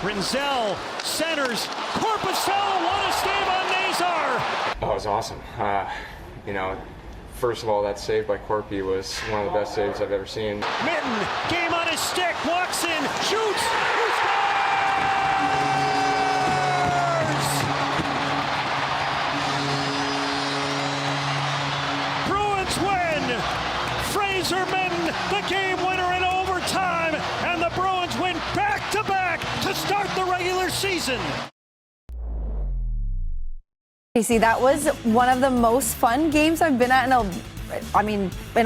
Rinzel centers. Korpisalo, what a save on Nazar! Oh, it was awesome. First of all, that save by Korpi was one of the best saves I've ever seen. Mitten, game on his stick, walks in, shoots, he scores! Bruins win! Fraser Mitten, the game winner in overtime, and the Bruins win back-to-back to start the regular season. Kasey, that was one of the most fun games I've been at in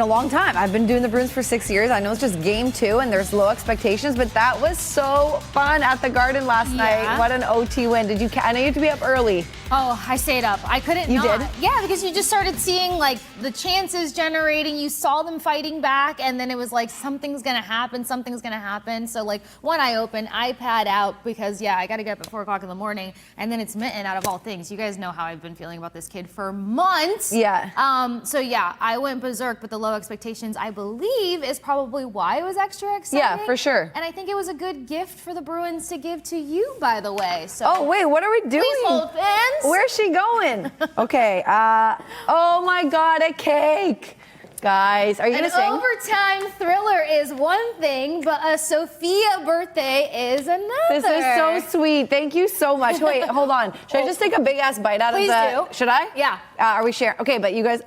a long time. I've been doing the Bruins for 6 years. I know it's just game 2 and there's low expectations, but that was so fun at the Garden last night. What an OT win. I know you had to be up early. Oh, I stayed up. I couldn't You did? Yeah, because you just started seeing like the chances generating. You saw them fighting back, and then it was like something's gonna happen. So like when I opened, iPad out because I got to get up at 4 o'clock in the morning, and then it's Mitten out of all things. You guys know how I've been feeling about this kid for months. Yeah. I went berserk, but the low expectations, I believe, is probably why it was extra exciting. Yeah, for sure. And I think it was a good gift for the Bruins to give to you, by the way. So Oh, wait, what are we doing? please hold hands. Where's she going? Okay. Oh my God, a cake. Guys, are you going to An sing? overtime thriller is one thing, but a Sophia birthday is another. This is so sweet. Thank you so much. Wait, hold on. Should I just take a big ass bite out Please of the... do. Should I? Yeah. Are we sharing? Okay, but you guys...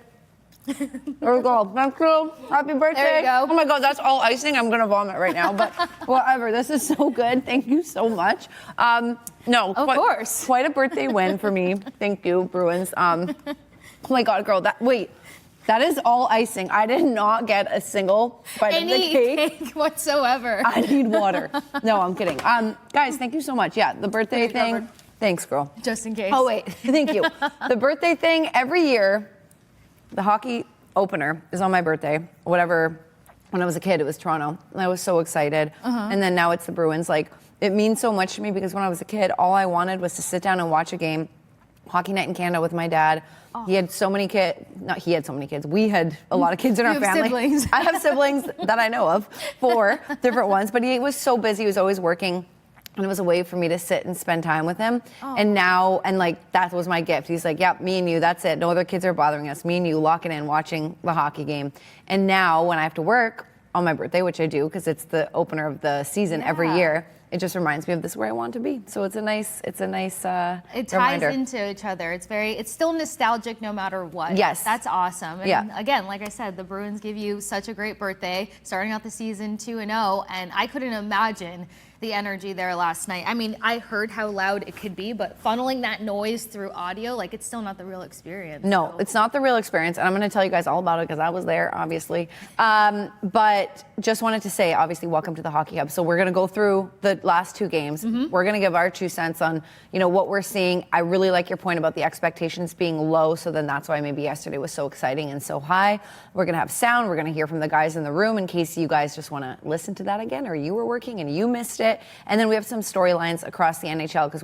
There we go. Thank you. Happy birthday. There you go. Oh my God, that's all icing. I'm going to vomit right now, but whatever. This is so good. Thank you so much. Of course. Quite a birthday win for me. Thank you, Bruins. Oh my God, girl. That is all icing. I did not get a single bite of the cake whatsoever. I need water. No, I'm kidding. Guys, thank you so much. Yeah, the birthday thing. Covered. Thanks, girl. Just in case. Oh, wait. Thank you. The birthday thing, every year, the hockey opener is on my birthday. Whatever. When I was a kid, it was Toronto. And I was so excited. And then now it's the Bruins. Like, it means so much to me because when I was a kid, all I wanted was to sit down and watch a game. Hockey night in Canada with my dad. Oh. He had so many kids. Not he had so many kids. We had a lot of kids in our family. Siblings. I have siblings that I know of, 4 different ones. But he was so busy. He was always working. And it was a way for me to sit and spend time with him. Oh. And now, that was my gift. He's like, yep, me and you, that's it. No other kids are bothering us. Me and you locking in, watching the hockey game. And now when I have to work on my birthday, which I do because it's the opener of the season every year, it just reminds me of this is where I want to be. So it's a nice it ties reminder. into each other. It's still nostalgic no matter what. Yes. That's awesome. And yeah. Again, like I said, the Bruins give you such a great birthday, starting out the season 2-0, and I couldn't imagine the energy there last night. I mean, I heard how loud it could be, but funneling that noise through audio, it's still not the real experience. No, so. It's not the real experience, and I'm going to tell you guys all about it because I was there, obviously. But just wanted to say, obviously, welcome to the Hockey Hub. So we're going to go through the last 2 games. Mm-hmm. We're going to give our 2 cents on, what we're seeing. I really like your point about the expectations being low, so then that's why maybe yesterday was so exciting and so high. We're going to have sound. We're going to hear from the guys in the room in case you guys just want to listen to that again or you were working and you missed it. And then we have some storylines across the NHL because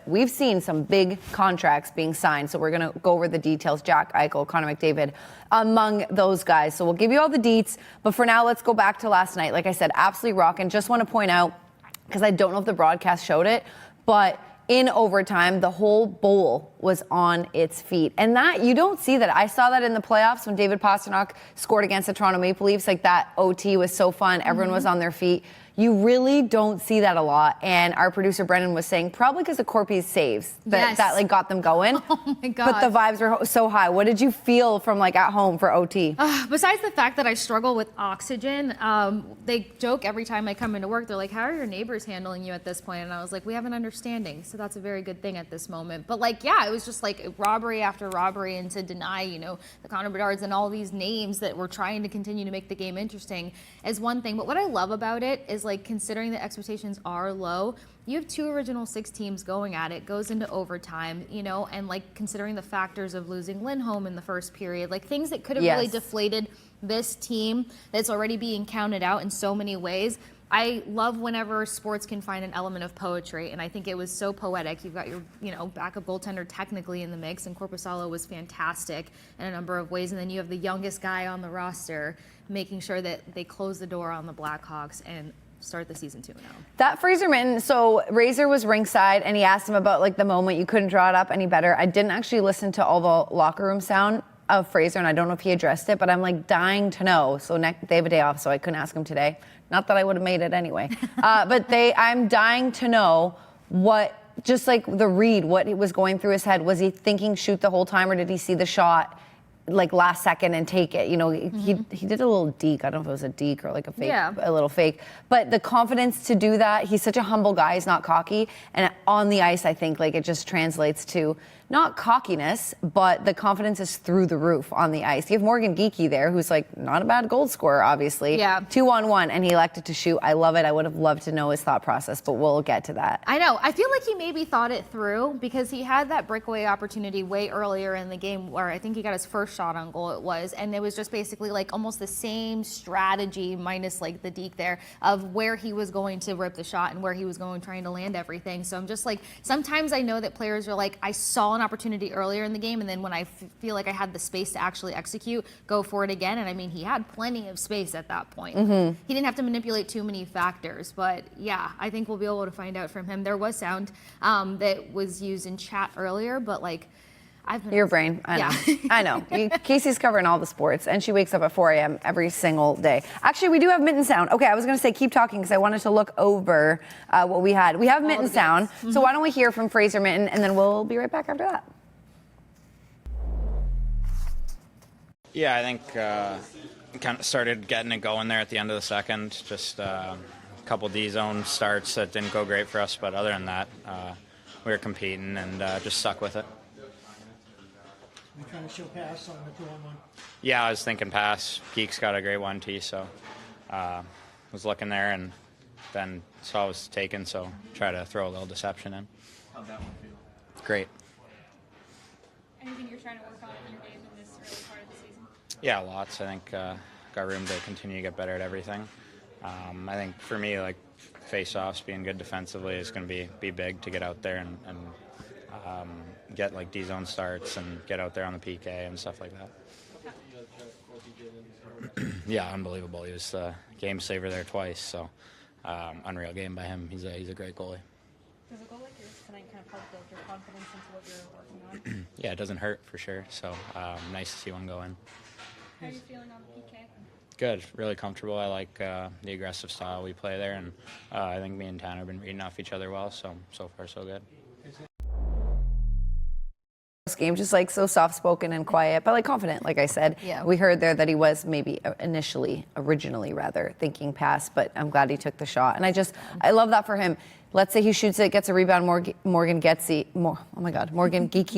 we've seen some big contracts being signed. So we're going to go over the details. Jack Eichel, Connor McDavid, among those guys. So we'll give you all the deets. But for now, let's go back to last night. Like I said, absolutely rocking. Just want to point out, because I don't know if the broadcast showed it, but in overtime, the whole bowl was on its feet. And that, you don't see that. I saw that in the playoffs when David Pastrnak scored against the Toronto Maple Leafs. That OT was so fun. Everyone was on their feet. You really don't see that a lot. And our producer, Brendan, was saying probably because of Korpi's saves that got them going. Oh, my God. But the vibes were so high. What did you feel from, at home for OT? Besides the fact that I struggle with oxygen, they joke every time I come into work. They're like, how are your neighbors handling you at this point? And I was like, we have an understanding. So that's a very good thing at this moment. But, it was just robbery after robbery, and to deny, the Connor Bedards and all these names that were trying to continue to make the game interesting is one thing. But what I love about it is, considering the expectations are low, you have 2 original 6 teams going at it, goes into overtime, and considering the factors of losing Lindholm in the first period, things that could have really deflated this team that's already being counted out in so many ways. I love whenever sports can find an element of poetry, and I think it was so poetic. You've got your, backup goaltender technically in the mix, and Korpisalo was fantastic in a number of ways. And then you have the youngest guy on the roster making sure that they close the door on the Blackhawks, and start the season 2-0. That Fraser Minton, so Razor was ringside and he asked him about like the moment you couldn't draw it up any better. I didn't actually listen to all the locker room sound of Fraser, and I don't know if he addressed it, but I'm like dying to know. So they have a day off, so I couldn't ask him today. Not that I would have made it anyway. But I'm dying to know what, just like the read, what was going through his head. Was he thinking shoot the whole time, or did he see the shot like last second and take it? You know, he did a little deke. I don't know if it was a deke or like a fake, a little fake. But the confidence to do that, he's such a humble guy. He's not cocky. And on the ice, I think like it just translates to not cockiness, but the confidence is through the roof on the ice. You have Morgan Geekie there, who's like not a bad goal scorer, obviously. 2-on-1, and he elected to shoot. I love it. I would have loved to know his thought process, but we'll get to that. I know. I feel like he maybe thought it through because he had that breakaway opportunity way earlier in the game where I think he got his first shot on goal, it was, and it was just basically like almost the same strategy minus like the deke there of where he was going to rip the shot and where he was going trying to land everything. So I'm just like, sometimes I know that players are like, I saw an opportunity earlier in the game, and then when I feel like I had the space to actually execute, go for it again. And I mean, he had plenty of space at that point. He didn't have to manipulate too many factors, but yeah, I think we'll be able to find out from him. There was sound that was used in chat earlier, but like, Your brain, I know. I know. Kasey's covering all the sports, and she wakes up at 4 a.m. every single day. Actually, we do have Mitten sound. Okay, I was going to say keep talking because I wanted to look over what we had. We have Mitten sound, so why don't we hear from Fraser Minton, and then we'll be right back after that. Yeah, I think kind of started getting it going there at the end of the second. Just a couple D-zone starts that didn't go great for us, but other than that, we were competing and just stuck with it. You trying to show pass on the 2-on-1? Yeah, I was thinking pass. Geek's got a great 1T, so was looking there and then saw it was taken, so try to throw a little deception in. How'd that one feel? Great. Anything you're trying to work on in your game in this early part of the season? Yeah, lots. I think got room to continue to get better at everything. I think for me, like face-offs, being good defensively is going to be big to get out there and get like D-zone starts and get out there on the PK and stuff like that. Yeah, unbelievable. He was the game saver there twice, so unreal game by him. He's a great goalie. Does a goal like yours tonight kind of help build your confidence into what you're working on? Yeah, it doesn't hurt for sure, so nice to see one go in. How are you feeling on the PK? Good, really comfortable. I like the aggressive style we play there, and I think me and Tanner have been reading off each other well, so far so good. Game, just like so soft-spoken and quiet, but like confident, like I said. Yeah. We heard there that he was maybe originally thinking pass, but I'm glad he took the shot. And I love that for him. Let's say he shoots it, gets a rebound, Morgan Geekie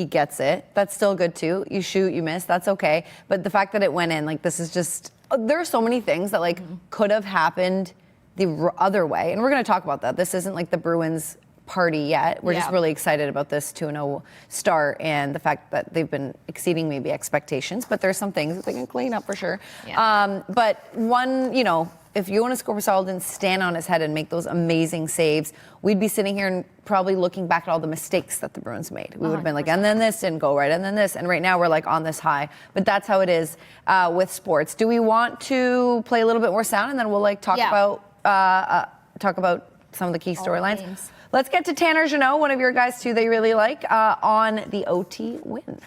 gets it. That's still good too. You shoot, you miss, that's okay. But the fact that it went in, like this is just, there are so many things that like could have happened the other way. And we're going to talk about that. This isn't like the Bruins party yet. We're just really excited about this 2-0 start and the fact that they've been exceeding maybe expectations, but there's some things that they can clean up for sure. But one, if Joonas Korpisalo didn't stand on his head and make those amazing saves, we'd be sitting here and probably looking back at all the mistakes that the Bruins made. We would have been like, and then this didn't go right, and then this, and right now we're like on this high. But that's how it is with sports. Do we want to play a little bit more sound, and then we'll like talk about some of the key storylines? Let's get to Tanner Jeannot, one of your guys too that you really like, on the OT win.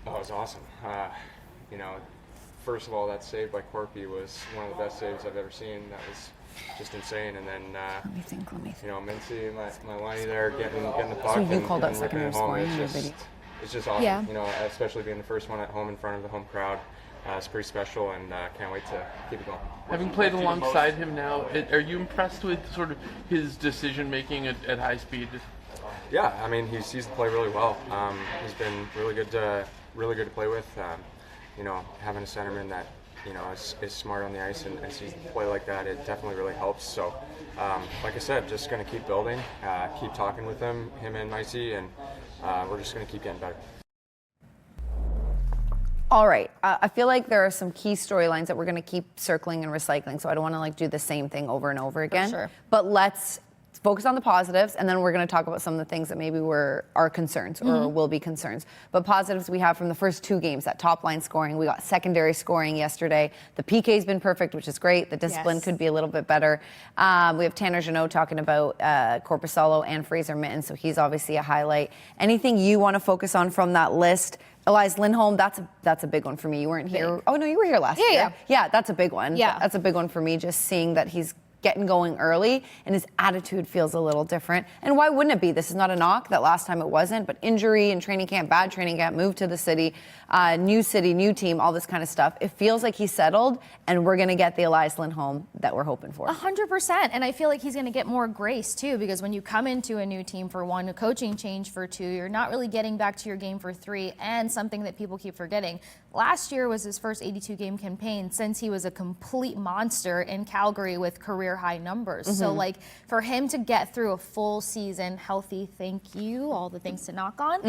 Oh, it was awesome. First of all, that save by Korpi was one of the best saves I've ever seen. That was just insane. And then, Let me think. Mincy, my liney there, getting the puck. So you and, called out and secondary scoring in your video. It's just awesome. Yeah. Especially being the first one at home in front of the home crowd. It's pretty special, and can't wait to keep it going. Having played alongside him now, are you impressed with sort of his decision-making at high speed? Yeah, I mean, he's used the play really well. He's been really good to play with. Having a centerman that, is smart on the ice and sees the play like that, it definitely really helps. So, like I said, just going to keep building, keep talking with him and Micey, and we're just going to keep getting better. All right. I feel like there are some key storylines that we're going to keep circling and recycling, so I don't want to do the same thing over and over again. sure. But let's focus on the positives, and then we're going to talk about some of the things that maybe were our concerns or will be concerns. But positives we have from the first 2 games, that top line scoring. We got secondary scoring yesterday. The PK's been perfect, which is great. The discipline could be a little bit better. We have Tanner Jeannot talking about Korpisalo and Fraser Minten, so he's obviously a highlight. Anything you want to focus on from that list? Elias Lindholm, that's a big one for me. You weren't here. Oh, no, you were here last year. Yeah, that's a big one. Yeah. That's a big one for me, just seeing that he's getting going early and his attitude feels a little different. And why wouldn't it be? This is not a knock. That last time it wasn't, but injury and training camp, bad training camp, moved to the city, new team, all this kind of stuff. It feels like he's settled, and we're going to get the Elias Lindholm that we're hoping for. 100%. And I feel like he's going to get more grace too, because when you come into a new team for 1, a coaching change for 2, you're not really getting back to your game for 3, and something that people keep forgetting. Last year was his first 82-game campaign since he was a complete monster in Calgary with career-high numbers. So, like, for him to get through a full season healthy, thank you, all the things to knock on,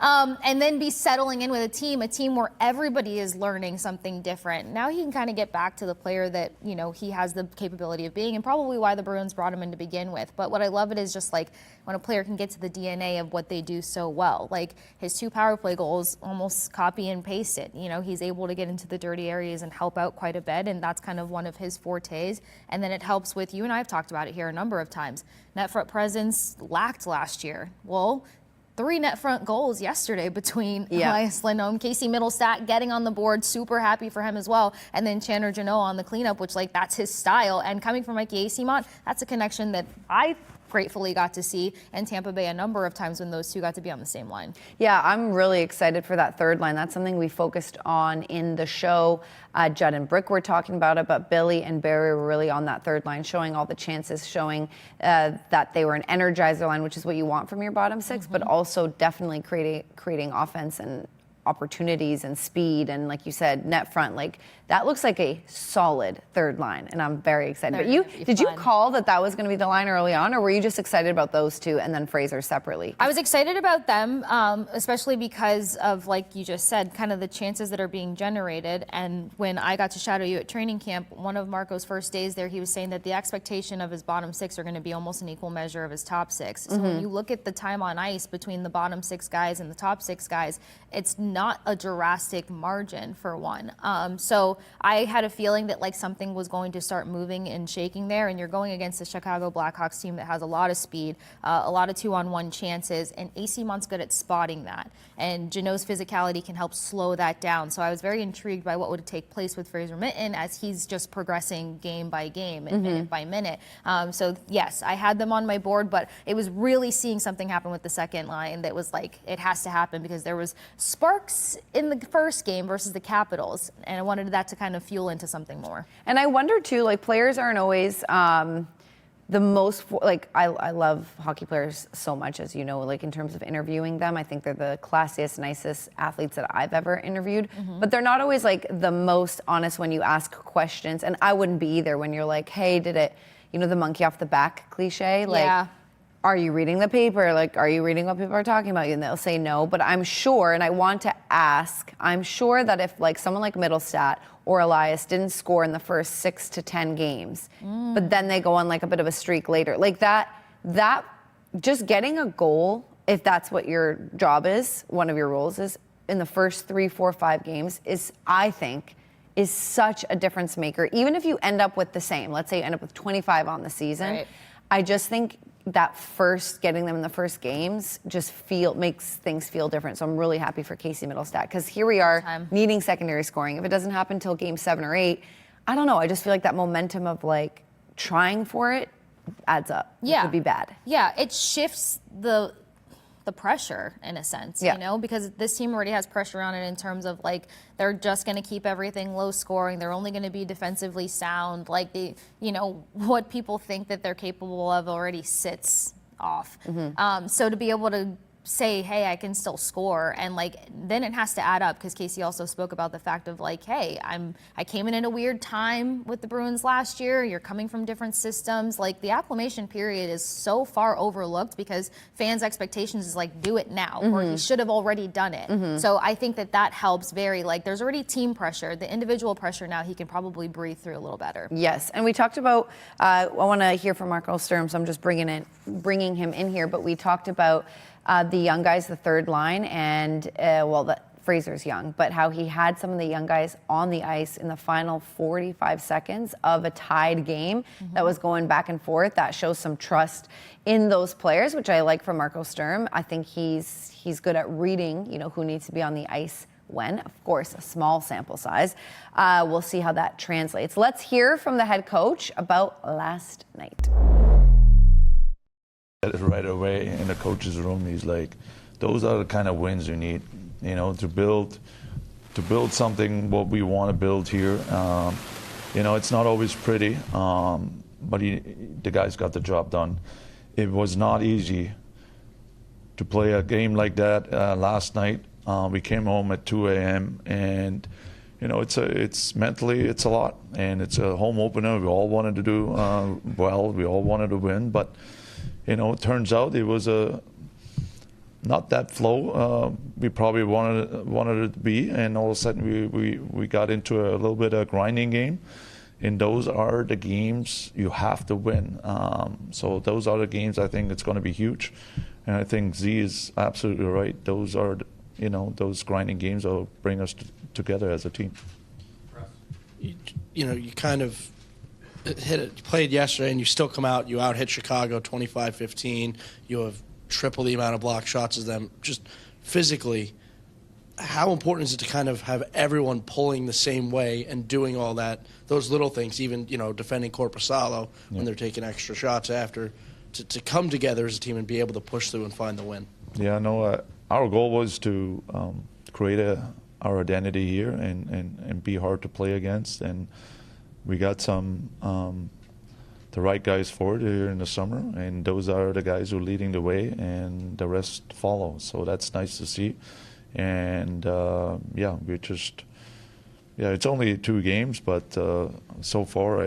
and then be settling in with a team where everybody is learning something different. Now he can kind of get back to the player that, you know, he has the capability of being, and probably why the Bruins brought him in to begin with. But what I love it is just, like, when a player can get to the DNA of what they do so well. Like, his 2 power play goals almost copy and paste it. You know, he's able to get into the dirty areas and help out quite a bit, and that's kind of one of his fortes. And then it helps with, you and I have talked about it here a number of times, net front presence lacked last year. Well, 3 net front goals yesterday between Elias Lindholm, Kasey Mittelstadt getting on the board, super happy for him as well, and then Tanner Jeannot on the cleanup, which, like, that's his style. And coming from Mikey Eyssimont, that's a connection that I gratefully got to see in Tampa Bay a number of times when those 2 got to be on the same line. Yeah, I'm really excited for that third line. That's something we focused on in the show. Judd and Brick were talking about it, but Billy and Barry were really on that third line, showing all the chances, showing that they were an energizer line, which is what you want from your bottom 6, but also definitely creating offense and opportunities and speed, and like you said, net front, like that looks like a solid third line, and I'm very excited. But did you call that was going to be the line early on, or were you just excited about those 2 and then Fraser separately? I was excited about them, especially because of, like you just said, kind of the chances that are being generated. And when I got to shadow you at training camp, one of Marco's first days there, he was saying that the expectation of his bottom 6 are going to be almost an equal measure of his top 6. So when you look at the time on ice between the bottom 6 guys and the top 6 guys, it's not a drastic margin for one. So I had a feeling that, like, something was going to start moving and shaking there, and you're going against the Chicago Blackhawks team that has a lot of speed, a lot of 2-on-1 chances, and Eysimont's good at spotting that. And Jeannot's physicality can help slow that down. So I was very intrigued by what would take place with Fraser Minten as he's just progressing game by game and minute by minute. So yes, I had them on my board, but it was really seeing something happen with the second line that was like, it has to happen, because there was sparks in the first game versus the Capitals, and I wanted that to kind of fuel into something more. And I wonder too, like, players aren't always the most, like, I love hockey players so much, as you know, like, in terms of interviewing them. I think they're the classiest, nicest athletes that I've ever interviewed, but they're not always, like, the most honest when you ask questions. And I wouldn't be either when you're like, hey, did it, you know, the monkey off the back cliche? Like, are you reading the paper? Like, are you reading what people are talking about you? And they'll say no. But I'm sure, and I want to ask, I'm sure that if, like, someone like Mittelstadt or Elias didn't score in the first 6 to 10 games, but then they go on, like, a bit of a streak later, like that just getting a goal, if that's what your job is, one of your roles is, in the first 3, 4, 5 games is, I think, is such a difference maker. Even if you end up with the same, let's say you end up with 25 on the season, I just think that getting them in the first games just makes things feel different. So I'm really happy for Kasey Mittelstadt, because here we are needing secondary scoring. If it doesn't happen until game 7 or 8, I don't know. I just feel like that momentum of, like, trying for it adds up. It could be bad. Yeah, it shifts the pressure in a sense, you know, because this team already has pressure on it in terms of, like, they're just going to keep everything low scoring. They're only going to be defensively sound. Like, you know, what people think that they're capable of already sits off. So to be able to say, hey, I can still score, and like then it has to add up, because Kasey also spoke about the fact of like, hey, I came in at a weird time with the Bruins last year. You're coming from different systems. Like the acclimation period is so far overlooked because fans' expectations is like, do it now, or he should have already done it. So I think that helps very, like there's already team pressure, the individual pressure now he can probably breathe through a little better. Yes, and we talked about, I want to hear from Marco Sturm, so I'm just bringing him in here, but we talked about the young guys, the third line, and Fraser's young, but how he had some of the young guys on the ice in the final 45 seconds of a tied game that was going back and forth. That shows some trust in those players, which I like from Marco Sturm. I think he's good at reading, who needs to be on the ice when. Of course, a small sample size. We'll see how that translates. Let's hear from the head coach about last night. Right away in the coach's room, he's like, those are the kind of wins you need, to build something what we want to build here. It's not always pretty, but the guys got the job done. It was not easy to play a game like that last night. We came home at 2 a.m. and it's mentally it's a lot, and it's a home opener. We all wanted to do well. We all wanted to win, but it turns out it was not that flow we probably wanted it to be, and all of a sudden we got into a little bit of grinding game, and those are the games you have to win. So those are the games I think it's going to be huge, and I think Z is absolutely right. Those are those grinding games will bring us together as a team. You kind of played yesterday, and you still come out. You out-hit Chicago 25-15. You have triple the amount of block shots as them. Just physically, how important is it to kind of have everyone pulling the same way and doing all that, those little things, even defending Korpisalo when they're taking extra shots after, to come together as a team and be able to push through and find the win? Yeah, no. Our goal was to create our identity here and be hard to play against, and we got some the right guys for it here in the summer, and those are the guys who are leading the way, and the rest follow. So that's nice to see, and it's only 2 games, but so far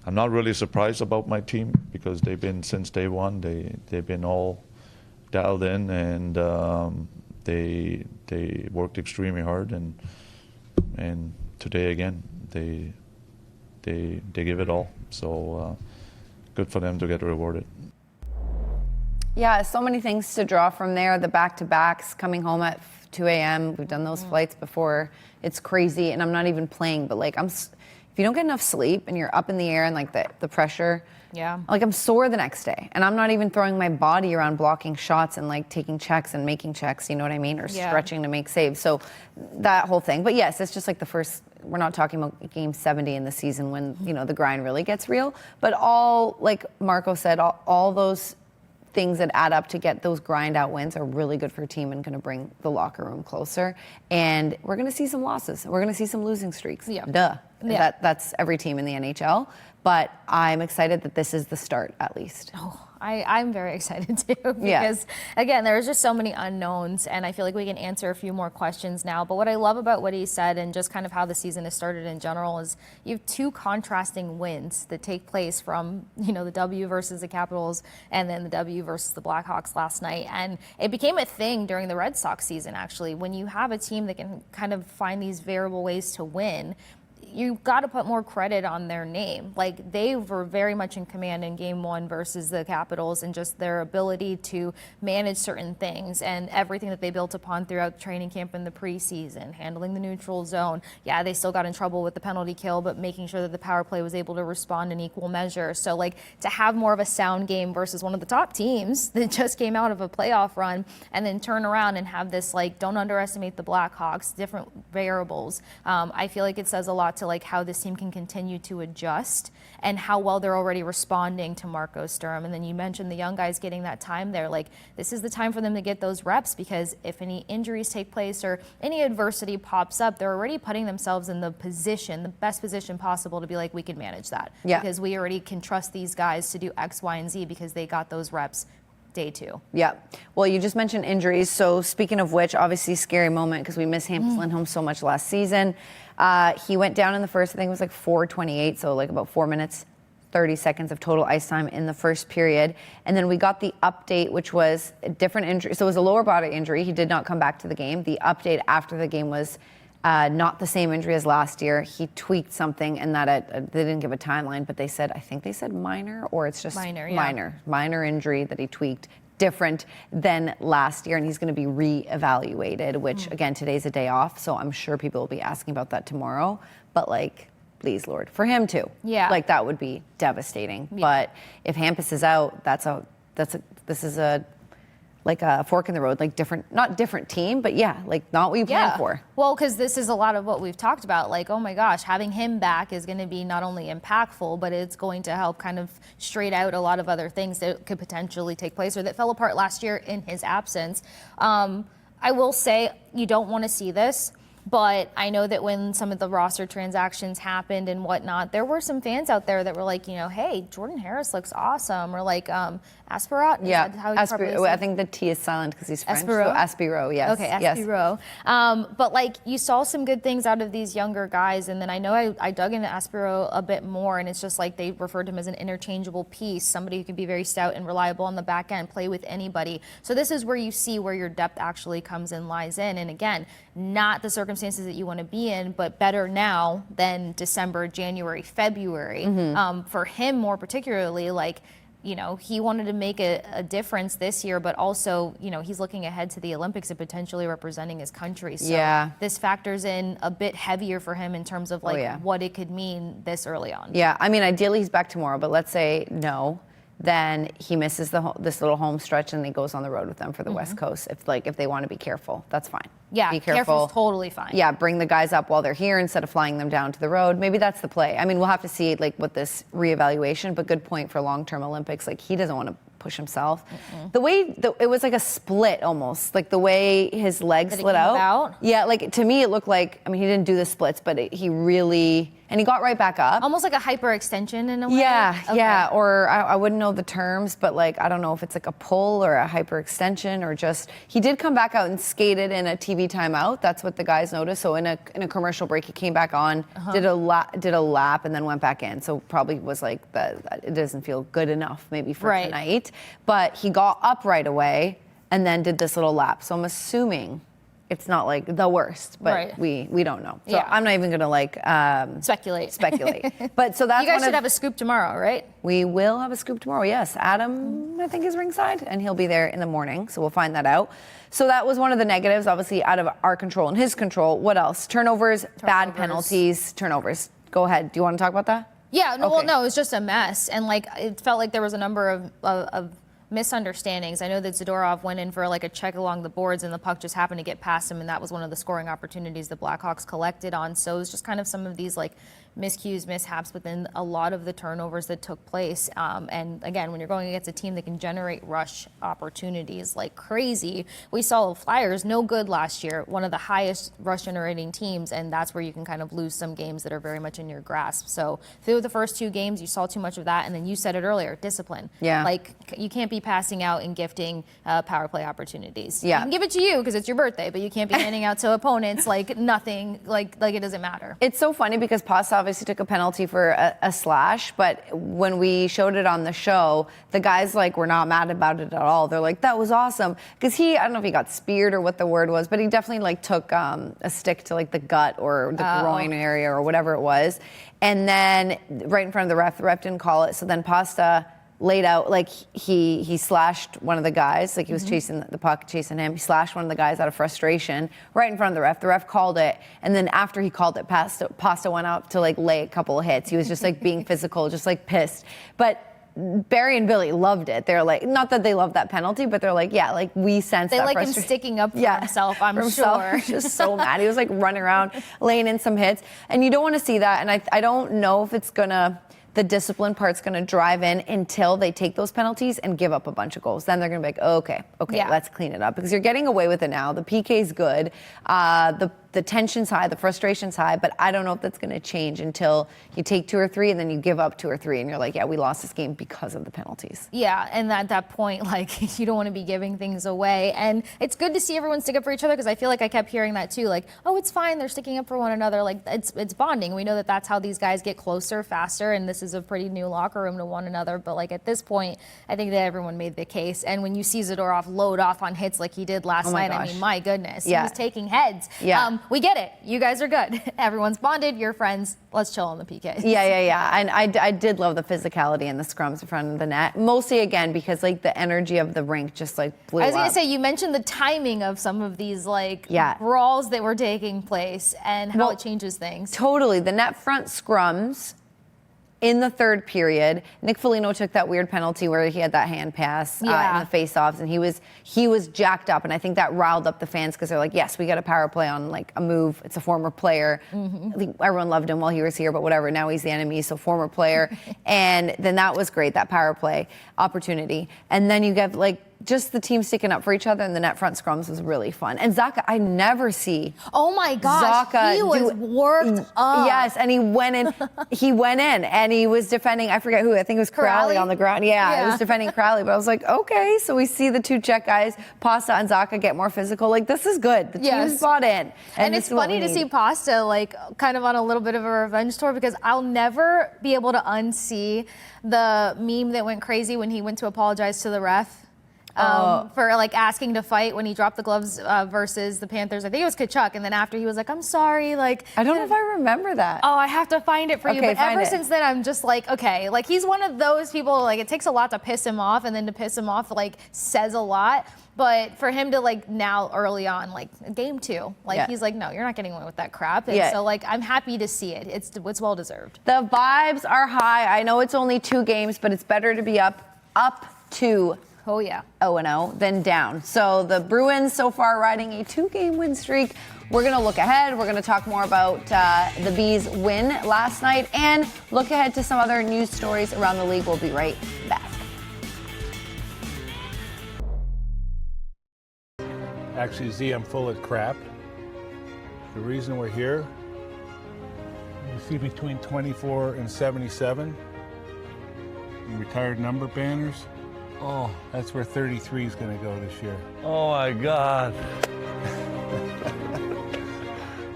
I'm not really surprised about my team, because they've been since day one. They've been all dialed in, and they worked extremely hard, and today again they give it all. So good for them to get rewarded. Yeah, so many things to draw from there. The back-to-backs, coming home at 2 a.m. We've done those flights before. It's crazy, and I'm not even playing, but if you don't get enough sleep and you're up in the air and the pressure, I'm sore the next day, and I'm not even throwing my body around blocking shots and taking checks and making checks, you know what I mean, or stretching to make saves. So that whole thing. But yes, it's just the first. We're not talking about game 70 in the season when the grind really gets real. But all, like Marco said, all those things that add up to get those grind out wins are really good for a team and going to bring the locker room closer. And we're going to see some losses. We're going to see some losing streaks. Duh. Yeah. That's every team in the NHL. But I'm excited that this is the start, at least. Oh, I'm very excited too, because again, there's just so many unknowns, and I feel like we can answer a few more questions now. But what I love about what he said, and just kind of how the season has started in general, is you have 2 contrasting wins that take place from the W versus the Capitals, and then the W versus the Blackhawks last night. And it became a thing during the Red Sox season, actually, when you have a team that can kind of find these variable ways to win. You've got to put more credit on their name. They were very much in command in game 1 versus the Capitals, and just their ability to manage certain things and everything that they built upon throughout training camp in the preseason, handling the neutral zone. Yeah, they still got in trouble with the penalty kill, but making sure that the power play was able to respond in equal measure. So to have more of a sound game versus one of the top teams that just came out of a playoff run, and then turn around and have this don't underestimate the Blackhawks, different variables. I feel like it says a lot to how this team can continue to adjust, and how well they're already responding to Marco Sturm. And then you mentioned the young guys getting that time there. This is the time for them to get those reps, because if any injuries take place or any adversity pops up, they're already putting themselves in the best position possible to be we can manage that. Because we already can trust these guys to do X, Y, and Z, because they got those reps day 2. Yeah. Well, you just mentioned injuries. So speaking of which, obviously scary moment because we miss Hampus Lindholm so much last season. He went down in the first, I think it was like 4:28, so like about 4 minutes, 30 seconds of total ice time in the first period. And then we got the update, which was a different injury. So it was a lower body injury. He did not come back to the game. The update after the game was not the same injury as last year. He tweaked something, and that they didn't give a timeline, but I think they said minor, or it's just minor injury that he tweaked. Different than last year, and he's going to be re-evaluated, which again, today's a day off, so I'm sure people will be asking about that tomorrow. But like, please, Lord, for him too. Yeah. Like that would be devastating. Yeah. But if Hampus is out, this is a fork in the road, like not different team, but yeah, like not what you planned for. Well, because this is a lot of what we've talked about. Like, oh my gosh, having him back is going to be not only impactful, but it's going to help kind of straight out a lot of other things that could potentially take place or that fell apart last year in his absence. I will say you don't want to see this. But I know that when some of the roster transactions happened and whatnot, there were some fans out there that were like, hey, Jordan Harris looks awesome. Or like Asperat? Yeah, I think the T is silent because he's French. Aspiro? So Aspiro, yes. Okay, Aspiro. Yes. But like you saw some good things out of these younger guys. And then I know I dug into Aspiro a bit more. And it's just like they referred to him as an interchangeable piece, somebody who can be very stout and reliable on the back end, play with anybody. So this is where you see where your depth actually comes and lies in. And again, not the circumstances that you want to be in, but better now than December, January, February. For him more particularly, like, he wanted to make a difference this year, but also, he's looking ahead to the Olympics and potentially representing his country. So this factors in a bit heavier for him in terms of what it could mean this early on. Yeah, I mean, ideally he's back tomorrow, but let's say no. Then he misses this little home stretch and he goes on the road with them for the West Coast. If they want to be careful, that's fine. Yeah, be careful. Careful's totally fine. Yeah, bring the guys up while they're here instead of flying them down to the road. Maybe that's the play. I mean, we'll have to see with this reevaluation, but good point for long-term Olympics. Like, he doesn't want to push himself. The way it was like a split almost, like the way his legs slid out. Yeah, like to me it looked like, I mean, he didn't do the splits, but he really, and he got right back up. Almost like a hyperextension in a way? Yeah, okay. Yeah, or I wouldn't know the terms, but like, I don't know if it's like a pull or a hyperextension or just, he did come back out and skated in a TV timeout. That's what the guys noticed. So in a commercial break, he came back on, did a lap and then went back in. So probably was like, it doesn't feel good enough maybe for tonight. But he got up right away and then did this little lap. So I'm assuming it's not like the worst, but we don't know. So I'm not even gonna speculate. But so that's, you guys should have a scoop tomorrow, right? We will have a scoop tomorrow. Yes, Adam I think is ringside, and he'll be there in the morning. So we'll find that out. So that was one of the negatives, obviously out of our control and his control. What else? Turnovers. Bad penalties, turnovers. Go ahead. Do you want to talk about that? Yeah. No. Okay. Well, no. It was just a mess, and like it felt like there was a number of misunderstandings. I know that Zadorov went in for like a check along the boards and the puck just happened to get past him, and that was one of the scoring opportunities the Blackhawks collected on. So it was just kind of some of these like miscues, mishaps within a lot of the turnovers that took place. And again, when you're going against a team that can generate rush opportunities like crazy, we saw Flyers no good last year, one of the highest rush generating teams, and that's where you can kind of lose some games that are very much in your grasp. So through the first 2 games, you saw too much of that, and then you said it earlier, discipline. Yeah. Like, you can't be passing out and gifting power play opportunities. Yeah. You can give it to you because it's your birthday, but you can't be handing out to opponents like nothing, like it doesn't matter. It's so funny because Pasta obviously took a penalty for a slash, but when we showed it on the show, the guys like were not mad about it at all. They're like, that was awesome. Because I don't know if he got speared or what the word was, but he definitely like took a stick to like the gut or the groin area or whatever it was. And then right in front of the ref didn't call it. So then Pasta laid out, like he slashed one of the guys, like he was chasing the puck, chasing him. He slashed one of the guys out of frustration right in front of the ref. The ref called it, and then after he called it, Pasta went up to like lay a couple of hits. He was just like being physical, just like pissed. But Barry and Billy loved it. They're like, not that they love that penalty, but they're like, yeah, like we sense that frustration. They like him sticking up for himself, I'm sure. He's just so mad. He was like running around, laying in some hits. And you don't want to see that. And I don't know if it's the discipline part's going to drive in until they take those penalties and give up a bunch of goals. Then they're going to be like, okay, let's clean it up. Because you're getting away with it now. The PK's good. The the tension's high, the frustration's high, but I don't know if that's going to change until you take 2 or 3 and then you give up 2 or 3 and you're like, yeah, we lost this game because of the penalties. Yeah, and at that point, like, you don't want to be giving things away. And it's good to see everyone stick up for each other, because I feel like I kept hearing that too, like, oh, it's fine, they're sticking up for one another. Like, it's bonding. We know that that's how these guys get closer faster, and this is a pretty new locker room to one another. But like, at this point, I think that everyone made the case. And when you see Zadorov load off on hits like he did last night, I mean, my goodness, he was taking heads. Yeah. We get it. You guys are good. Everyone's bonded. You're friends. Let's chill on the PKs. Yeah. And I did love the physicality in the scrums in front of the net. Mostly, again, because like the energy of the rink just like blew up. I was going to say, you mentioned the timing of some of these like brawls that were taking place and how it changes things. Totally. The net front scrums in the third period, Nick Foligno took that weird penalty where he had that hand pass in the face-offs, and he was jacked up, and I think that riled up the fans because they're like, yes, we got a power play on like a move. It's a former player. I think everyone loved him while he was here, but whatever. Now he's the enemy, so former player. And then that was great, that power play opportunity. And then you get like just the team sticking up for each other, and the net front scrums was really fun. And Zacha, I never see. Oh my gosh, Zacha he was worked up. Yes, and he went in. And he was defending. I forget who. I think it was Crowley on the ground. Yeah, he was defending Crowley. But I was like, okay, so we see the 2 Czech guys, Pasta and Zacha, get more physical. Like, this is good. The team's bought in. And it's funny to see Pasta like kind of on a little bit of a revenge tour, because I'll never be able to unsee the meme that went crazy when he went to apologize to the ref. For like asking to fight when he dropped the gloves versus the Panthers. I think it was Kachuk, and then after he was like, I'm sorry, like. I don't know if I remember that. Oh, I have to find it for you. But ever since then, I'm just like, okay, like he's one of those people, like it takes a lot to piss him off, and then to piss him off like says a lot. But for him to like now early on, like game 2, like he's like, no, you're not getting away with that crap. And so like, I'm happy to see it. It's well deserved. The vibes are high. I know it's only 2 games, but it's better to be up to 0-0 than down. So the Bruins so far riding a 2-game win streak. We're going to look ahead. We're going to talk more about the Bees' win last night and look ahead to some other news stories around the league. We'll be right back. Actually, Z, I'm full of crap. The reason we're here, you see between 24 and 77, retired number banners. Oh, that's where 33 is going to go this year. Oh my God.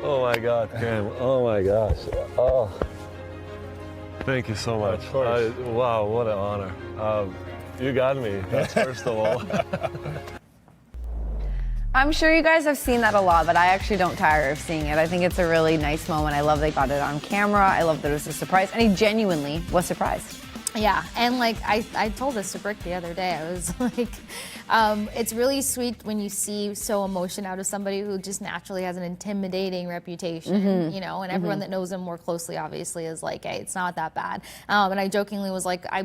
Oh my God, Cam. Oh my gosh. Oh. Thank you so much. Of course. Wow, what an honor. You got me. That's first of all. I'm sure you guys have seen that a lot, but I actually don't tire of seeing it. I think it's a really nice moment. I love they got it on camera. I love that it was a surprise, and he genuinely was surprised. Yeah, and like I told this to Brick the other day. I was like, it's really sweet when you see so emotion out of somebody who just naturally has an intimidating reputation, you know, and everyone that knows him more closely obviously is like, hey, it's not that bad. And I jokingly was like, I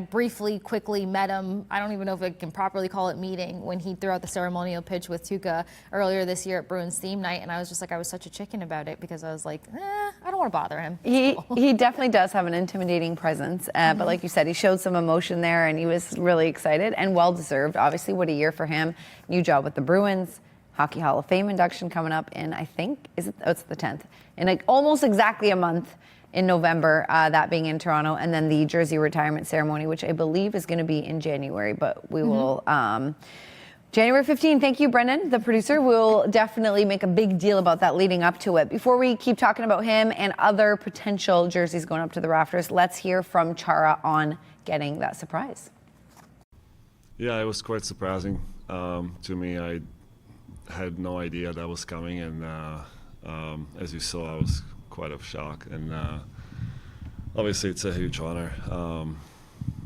quickly met him. I don't even know if I can properly call it meeting, when he threw out the ceremonial pitch with Tuukka earlier this year at Bruins theme night. And I was just like, I was such a chicken about it, because I was like, I don't want to bother him. He definitely does have an intimidating presence. But like you said, he showed some emotion there, and he was really excited and well-deserved. Obviously, what a year for him. New job with the Bruins. Hockey Hall of Fame induction coming up in, I think, it's the 10th. In like almost exactly a month in November, that being in Toronto. And then the jersey retirement ceremony, which I believe is going to be in January. But we will... January 15th. Thank you, Brendan, the producer. We'll definitely make a big deal about that leading up to it. Before we keep talking about him and other potential jerseys going up to the rafters, let's hear from Chara on getting that surprise. Yeah, it was quite surprising to me. I had no idea that was coming, and as you saw, I was quite of shock. And obviously, it's a huge honor,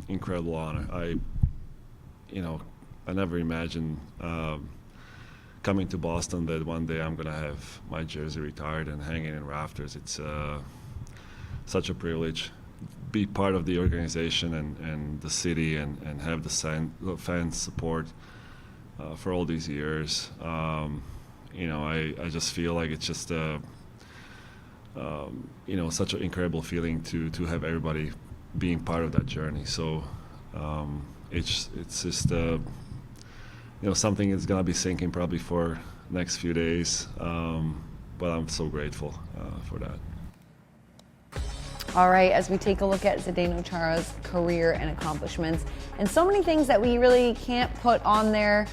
incredible honor. I never imagined coming to Boston that one day I'm gonna have my jersey retired and hanging in rafters. It's such a privilege. Be part of the organization and the city and have the fans support for all these years. I just feel like it's just such an incredible feeling to have everybody being part of that journey. So it's just something that's gonna be sinking probably for next few days. but I'm so grateful for that. All right, as we take a look at Zdeno Chara's career and accomplishments, and so many things that we really can't put on there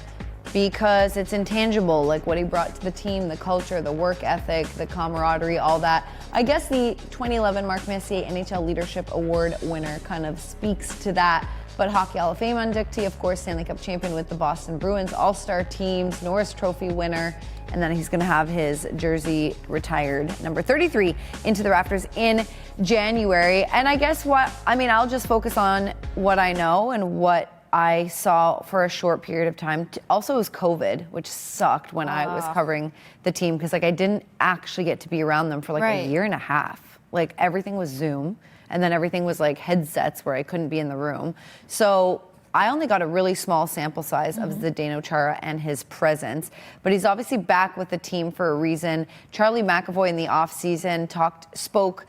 because it's intangible, like what he brought to the team, the culture, the work ethic, the camaraderie, all that. I guess the 2011 Mark Messier NHL Leadership Award winner kind of speaks to that. But Hockey Hall of Fame inductee, of course, Stanley Cup champion with the Boston Bruins, All-Star teams, Norris Trophy winner, and then he's going to have his jersey retired, number 33, into the rafters in January. And I guess I'll just focus on what I know and what I saw for a short period of time. Also, it was COVID, which sucked when I was covering the team because I didn't actually get to be around them for a year and a half. Like everything was Zoom, and then everything was like headsets where I couldn't be in the room. So I only got a really small sample size of Zdeno Chara and his presence, but he's obviously back with the team for a reason. Charlie McAvoy in the offseason spoke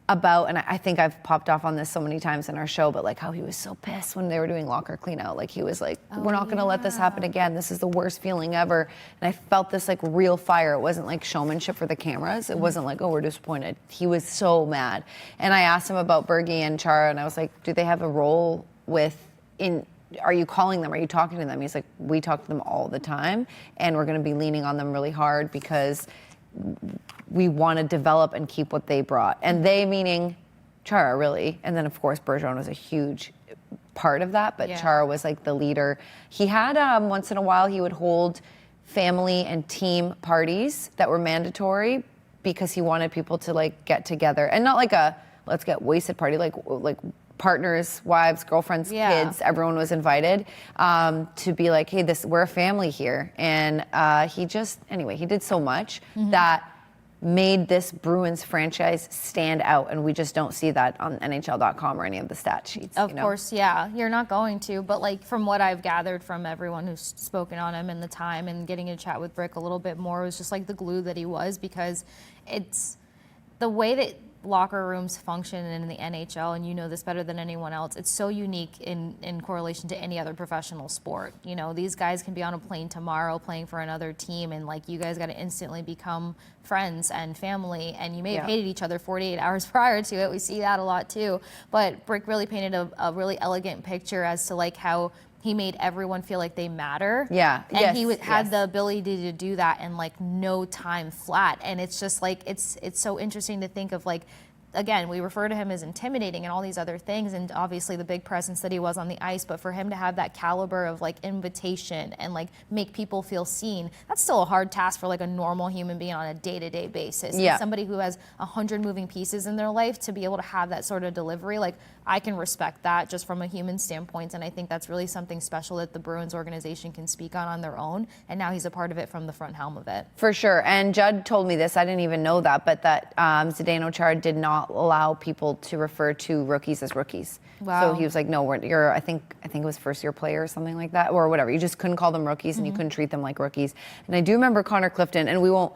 about, and I think I've popped off on this so many times in our show, but like how he was so pissed when they were doing locker clean out. Like he was like, we're not gonna let this happen again. This is the worst feeling ever. And I felt this like real fire. It wasn't like showmanship for the cameras. It wasn't like, oh, we're disappointed. He was so mad. And I asked him about Bergie and Chara, and I was like, do they have a role are you calling them? Are you talking to them? He's like, we talk to them all the time, and we're gonna be leaning on them really hard because we want to develop and keep what they brought. And they meaning Chara, really. And then, of course, Bergeron was a huge part of that, but Chara was like the leader. He had, once in a while, he would hold family and team parties that were mandatory because he wanted people to like get together. And not like a let's get wasted party, like partners, wives, girlfriends, kids, everyone was invited to be like, hey, we're a family here. And he did so much that made this Bruins franchise stand out, and we just don't see that on NHL.com or any of the stat sheets. Of course, you're not going to, but like from what I've gathered from everyone who's spoken on him in the time and getting to chat with Brick a little bit more, it was just like the glue that he was, because it's the way that locker rooms function in the NHL, and you know this better than anyone else, it's so unique in correlation to any other professional sport. You know, these guys can be on a plane tomorrow playing for another team, and like you guys got to instantly become friends and family, and you may have hated each other 48 hours prior to it. We see that a lot too. But Brick really painted a really elegant picture as to like how he made everyone feel like they matter. Yeah. And he had the ability to do that in like no time flat. And it's just like, it's so interesting to think of like, again, we refer to him as intimidating and all these other things, and obviously the big presence that he was on the ice, but for him to have that caliber of like invitation and like make people feel seen, that's still a hard task for like a normal human being on a day-to-day basis. And somebody who has 100 moving pieces in their life, to be able to have that sort of delivery, like I can respect that just from a human standpoint, and I think that's really something special that the Bruins organization can speak on their own, and now he's a part of it from the front helm of it. For sure, and Judd told me this, I didn't even know that, but that Zdeno Chara did not allow people to refer to rookies as rookies. Wow. So he was like, no, you're, I think it was first-year player or something like that, or whatever. You just couldn't call them rookies, and you couldn't treat them like rookies. And I do remember Connor Clifton, and we won't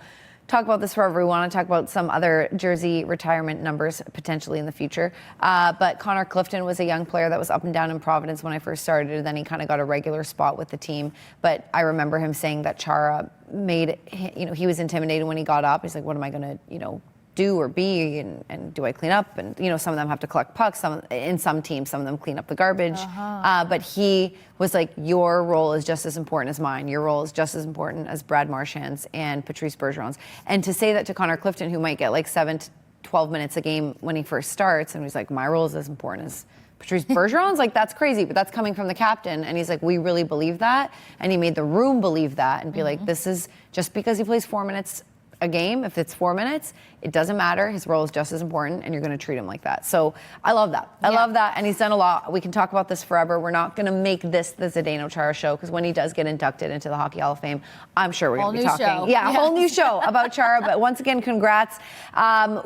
talk about this forever. We want to talk about some other jersey retirement numbers potentially in the future. But Connor Clifton was a young player that was up and down in Providence when I first started, and then he kind of got a regular spot with the team. But I remember him saying that Chara he was intimidated when he got up. He's like, what am I going to, do or be, and do I clean up? And some of them have to collect pucks. In some teams, some of them clean up the garbage. But he was like, your role is just as important as mine. Your role is just as important as Brad Marchand's and Patrice Bergeron's. And to say that to Connor Clifton, who might get like 7 to 12 minutes a game when he first starts, and he's like, my role is as important as Patrice Bergeron's, like, that's crazy, but that's coming from the captain. And he's like, we really believe that. And he made the room believe that and be like, this is just because he plays 4 minutes a game, if it's 4 minutes, it doesn't matter. His role is just as important, and you're going to treat him like that. So I love that. I love that, and he's done a lot. We can talk about this forever. We're not going to make this the Zdeno Chara show, because when he does get inducted into the Hockey Hall of Fame, I'm sure we're going to be talking. A whole new show about Chara. But once again, congrats.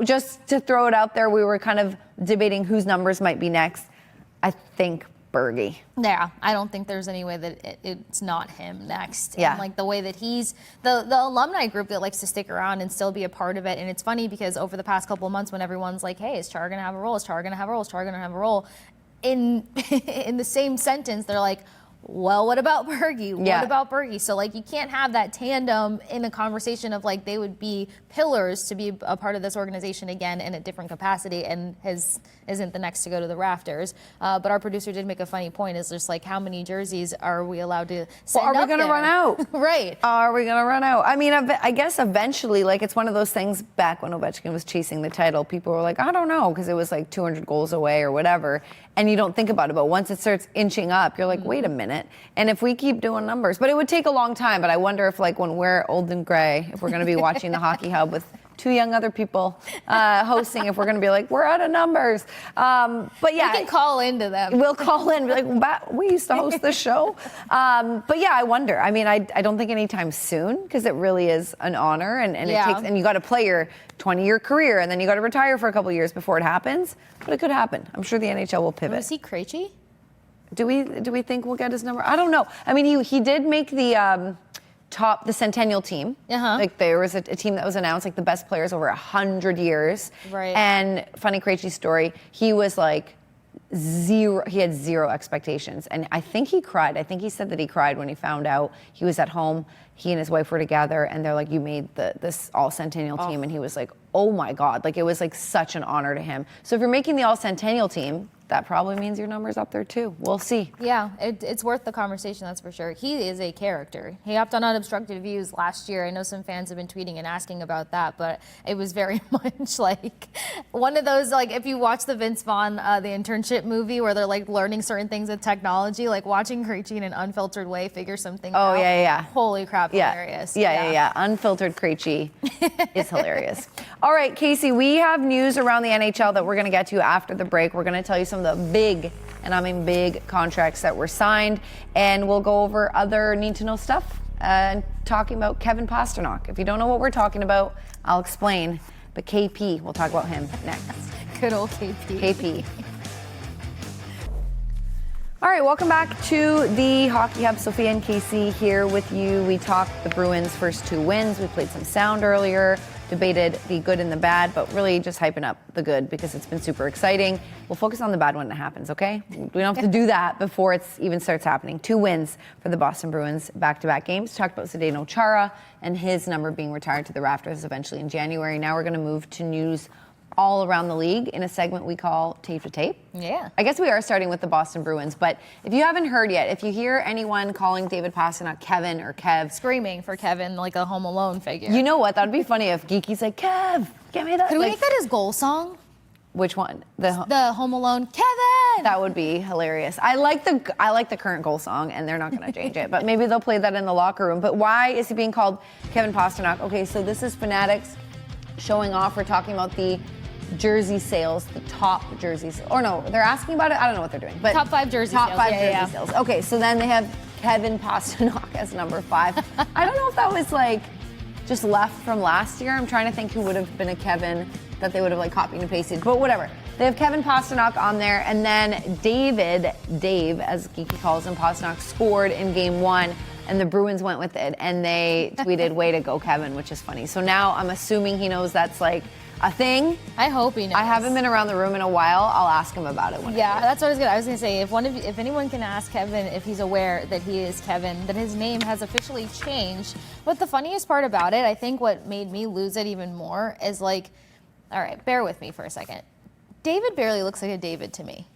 Just to throw it out there, we were kind of debating whose numbers might be next. I think Bergie. Yeah, I don't think there's any way that it's not him next. Yeah. And like the way that he's the alumni group that likes to stick around and still be a part of it. And it's funny because over the past couple of months, when everyone's like, hey, is Chara gonna have a role? Is Chara gonna have a role? Is Chara gonna have a role? In the same sentence, they're like, well, what about Bergie? Yeah. What about Bergie? So, like, you can't have that tandem in a conversation of, like, they would be pillars to be a part of this organization again in a different capacity, and isn't the next to go to the rafters. But our producer did make a funny point. Is just like, how many jerseys are we allowed to send Well, are we going to run out? Right. Are we going to run out? I mean, I guess eventually, like, it's one of those things back when Ovechkin was chasing the title, people were like, I don't know, because it was like 200 goals away or whatever. And you don't think about it. But once it starts inching up, you're like, wait a minute. And if we keep doing numbers, but it would take a long time. But I wonder if, like, when we're old and gray, if we're going to be watching the Hockey Hub with two young other people hosting, if we're going to be like, we're out of numbers. But yeah. We can call into them. We'll call in, be like, we used to host this show. But yeah, I wonder. I mean, I don't think anytime soon, because it really is an honor, and it takes, and you got to play your 20-year career, and then you got to retire for a couple years before it happens. But it could happen. I'm sure the NHL will pivot. Was he Krejci? Do we think we'll get his number? I don't know. I mean, he did make the the Centennial team. Like, there was a team that was announced, like, the best players over 100 years. Right. And funny Krejci story, he was like he had zero expectations. And I think he cried. I think he said that he cried when he found out. He was at home. He and his wife were together, and they're like, you made this all-Centennial team. And he was like, oh my God. Like, it was like such an honor to him. So if you're making the all-Centennial team, that probably means your number's up there too. We'll see. Yeah, it's worth the conversation, that's for sure. He is a character. He hopped on Unobstructed Views last year. I know some fans have been tweeting and asking about that, but it was very much like one of those, like, if you watch the Vince Vaughn, the internship movie where they're like learning certain things with technology, like watching Krejci in an unfiltered way figure something out. Oh, yeah. Holy crap, hilarious. Yeah. Unfiltered Krejci is hilarious. All right, Kasey, we have news around the NHL that we're going to get to after the break. We're going to tell you some of the big, and I mean big, contracts that were signed, and we'll go over other need-to-know stuff, and talking about Kevin Pasternak. If you don't know what we're talking about, I'll explain. But KP, we'll talk about him next. Good old KP. KP. All right, welcome back to the Hockey Hub. Sophia and Kasey here with you. We talked the Bruins' first two wins. We played some sound earlier, debated the good and the bad, but really just hyping up the good because it's been super exciting. We'll focus on the bad when it happens, okay? We don't have to do that before it even starts happening. 2 wins for the Boston Bruins, back-to-back games. Talked about Zdeno Chara and his number being retired to the rafters eventually in January. Now we're going to move to news all around the league in a segment we call Tape to Tape. Yeah. I guess we are starting with the Boston Bruins, but if you haven't heard yet, if you hear anyone calling David Pasternak Kevin or Kev, Screaming for Kevin like a Home Alone figure. you know what? That would be funny if Geeky's like, Kev, get me that. Could we like, make that his goal song? Which one? The Home Alone, Kevin! That would be hilarious. I like the current goal song, and they're not going to change it. But maybe they'll play that in the locker room. But why is he being called Kevin Pasternak? Okay, so this is Fanatics showing off. We're talking about the jersey sales, the top jerseys. Or no, they're asking about it. I don't know what they're doing. But top 5 jersey top sales. Top 5 jersey sales. Okay, so then they have Kevin Pasternak as number 5. I don't know if that was like just left from last year. I'm trying to think who would have been a Kevin that they would have like copied and pasted. But whatever. They have Kevin Pasternak on there, and then Dave, as Geeky calls him, Pasternak scored in game 1. And the Bruins went with it, and they tweeted, way to go, Kevin, which is funny. So now I'm assuming he knows that's like a thing. I hope he knows. I haven't been around the room in a while. I'll ask him about it. That's what I was gonna say. If anyone can ask Kevin if he's aware that he is Kevin, that his name has officially changed. But the funniest part about it, I think what made me lose it even more is like, all right, bear with me for a second. David barely looks like a David to me.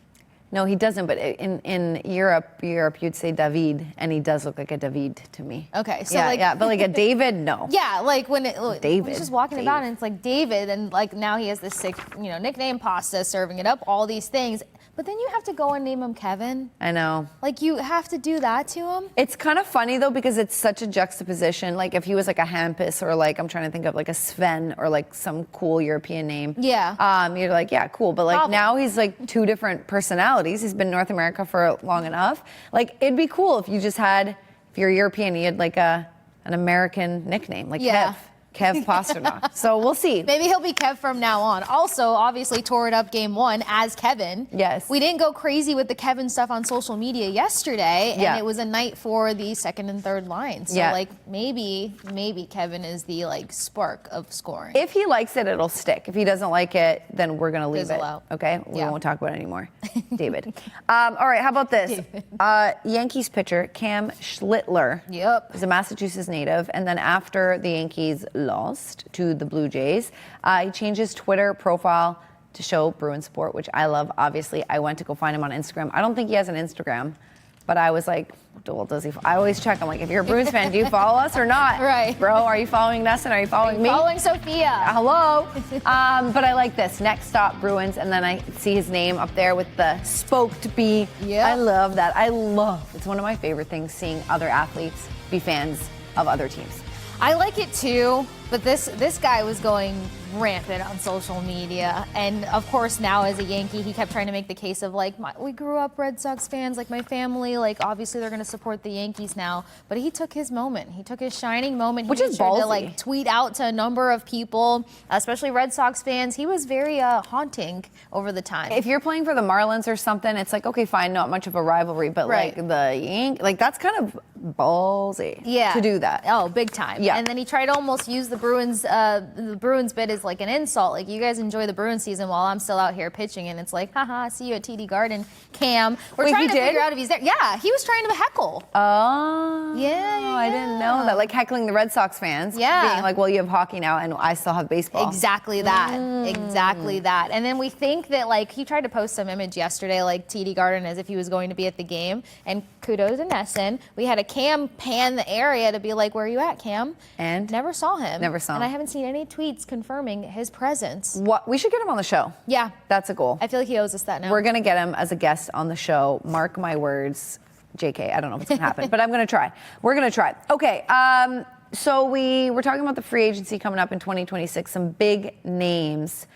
No, he doesn't, but in Europe, you'd say David, and he does look like a David to me. Okay, so but like a David, no. Yeah, like when David, he's just walking about and it's like David, and like now he has this sick, nickname, pasta, serving it up, all these things. But then you have to go and name him Kevin. I know. Like, you have to do that to him? It's kind of funny, though, because it's such a juxtaposition. Like, if he was like a Hampus or like, I'm trying to think of like a Sven or like some cool European name. Yeah. You're like, yeah, cool. But like now he's like 2 different personalities. He's been in North America for long enough. Like, it'd be cool if you just had, if you're European, you had like an American nickname, like Kev. Kev Pasternak. So we'll see. Maybe he'll be Kev from now on. Also, obviously, tore it up game 1 as Kevin. Yes. We didn't go crazy with the Kevin stuff on social media yesterday, and Yeah. it was a night for the second and third line. So, Yeah. like, maybe Kevin is the, like, spark of scoring. If he likes it, it'll stick. If he doesn't like it, then we're going to leave Fizzle it. out. Okay? We Yeah. won't talk about it anymore. David. All right, how about this? Yankees pitcher Cam Schlittler Yep. is a Massachusetts native, and then after the Yankees lost to the Blue Jays, he changed his Twitter profile to show Bruin support, which I love. Obviously, I went to go find him on Instagram. I don't think he has an Instagram, but I was like, well, does he? I always check. I'm like, if you're a Bruins fan, do you follow us or not? Right. Bro, are you following Nesson? Are you following me? Following Sophia. Hello. But I like this. Next stop, Bruins. And then I see his name up there with the spoked B. Yeah. I love that. It's one of my favorite things, seeing other athletes be fans of other teams. I like it too, but this guy was going rampant on social media, and of course now as a Yankee, he kept trying to make the case of like, we grew up Red Sox fans, like my family, like obviously they're going to support the Yankees now. But he took his moment. He took his shining moment. Which he is tried to ballsy. like tweet out to a number of people, especially Red Sox fans. He was very haunting over the time. If you're playing for the Marlins or something, it's like, okay, fine, not much of a rivalry, but Right. like the Yankees, like that's kind of ballsy to do that. Oh, big time. Yeah. And then he tried to almost use the Bruins bit as like an insult. Like, you guys enjoy the Bruins season while I'm still out here pitching. And it's like, haha, see you at TD Garden, Cam. We're Wait, trying he to did? figure out if he's there. Yeah, he was trying to heckle. Oh. Yeah. I didn't know that. Like heckling the Red Sox fans. Yeah. Being like, well, you have hockey now and I still have baseball. Exactly that. Exactly that. And then we think that, like, he tried to post some image yesterday, like TD Garden, as if he was going to be at the game. And kudos to Nesson. We had a Cam pan the area to be like, where are you at, Cam? And? Never saw him. Never saw him. And I haven't seen any tweets confirming his presence. What? We should get him on the show. Yeah. That's a goal. I feel like he owes us that now. We're going to get him as a guest on the show. Mark my words. JK, I don't know if it's going to happen, but I'm going to try. We're going to try. Okay, so we're talking about the free agency coming up in 2026, some big names